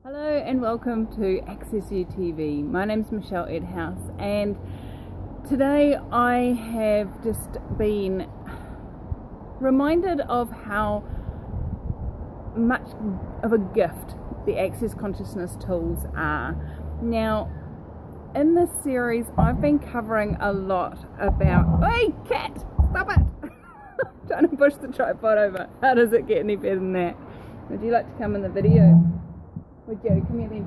Hello and welcome to Access You TV. My name's Michelle Edhouse, and today I have just been reminded of how much of a gift the Access Consciousness tools are. Now, in this series I've been covering a lot about... Hey cat! Stop it! I'm trying to push the tripod over. How does it get any better than that? Would you like to come in the video? Would you? Come here then.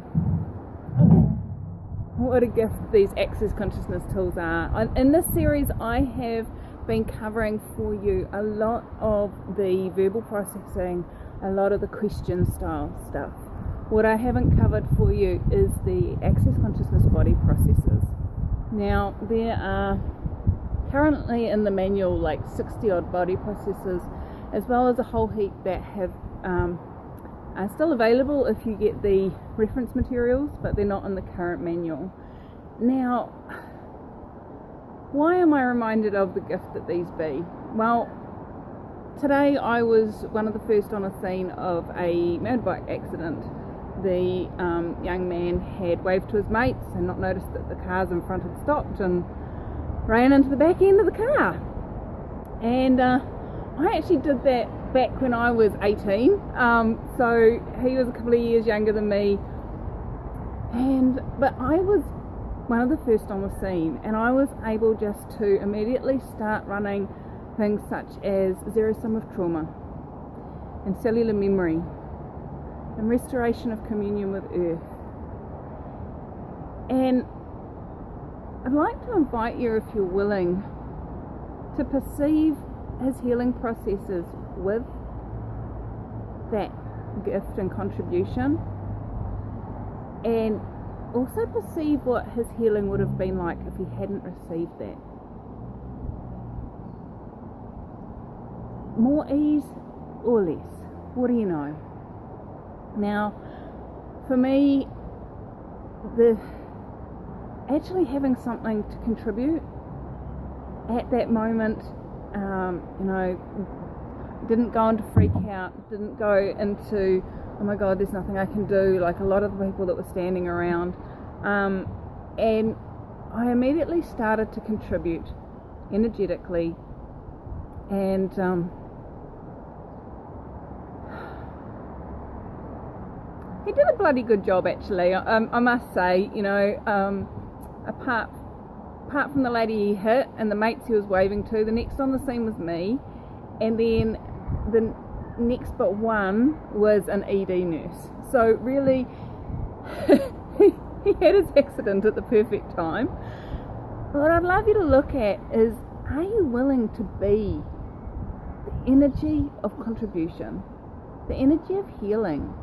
What a gift these Access Consciousness tools are. In this series I have been covering for you a lot of the verbal processing, a lot of the question style stuff. What I haven't covered for you is the Access Consciousness body processes. Now, there are currently in the manual like 60 odd body processes, as well as a whole heap that have are still available if you get the reference materials, but they're not in the current manual. Now, why am I reminded of the gift that these be? Well, today I was one of the first on a scene of a motorbike accident. The young man had waved to his mates and not noticed that the cars in front had stopped and ran into the back end of the car. And I actually did that back when I was 18, so he was a couple of years younger than me, but I was one of the first on the scene, and I was able just to immediately start running things such as zero sum of trauma and cellular memory and restoration of communion with earth. And I'd like to invite you, if you're willing, to perceive his healing processes with that gift and contribution, and also perceive what his healing would have been like if he hadn't received that. More ease or less? What do you know? Now, for me, actually having something to contribute at that moment, didn't go into freak out, didn't go into, oh my God, there's nothing I can do, like a lot of the people that were standing around. And I immediately started to contribute energetically, and he did a bloody good job, actually, I must say. Apart from the lady he hit and the mates he was waving to, the next on the scene was me, and then the next but one was an ED nurse. So really, he had his accident at the perfect time. What I'd love you to look at is, are you willing to be the energy of contribution, the energy of healing?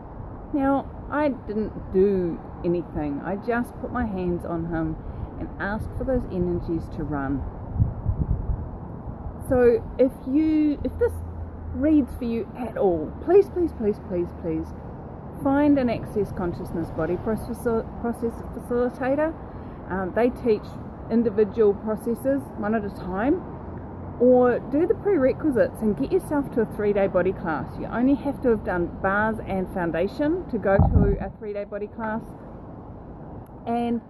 Now, I didn't do anything. I just put my hands on him and ask for those energies to run. So if this reads for you at all, please find an Access Consciousness body process facilitator. They teach individual processes one at a time, or do the prerequisites and get yourself to a 3-day body class. You only have to have done bars and foundation to go to a 3-day body class. And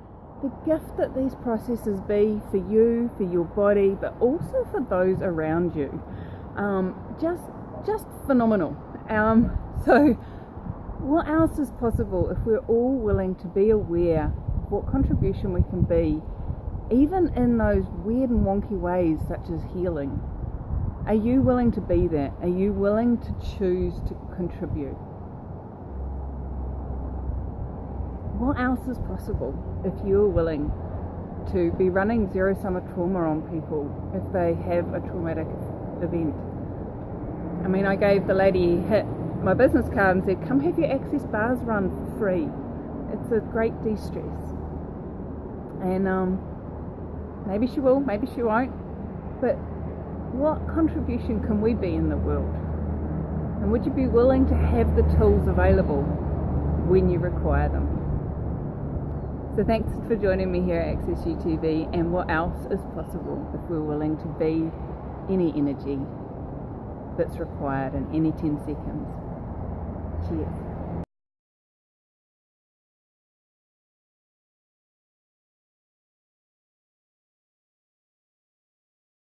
the gift that these processes be for you, for your body, but also for those around you, just phenomenal. So what else is possible if we're all willing to be aware of what contribution we can be, even in those weird and wonky ways such as healing? Are you willing to be that? Are you willing to choose to contribute? What else is possible if you're willing to be running zero sum of trauma on people if they have a traumatic event? I mean, I gave the lady hit my business card and said, come have your Access bars run for free. It's a great de-stress. And maybe she will, maybe she won't, but what contribution can we be in the world? And would you be willing to have the tools available when you require them? So thanks for joining me here at Access You TV, and what else is possible if we're willing to be any energy that's required in any 10 seconds. Cheers.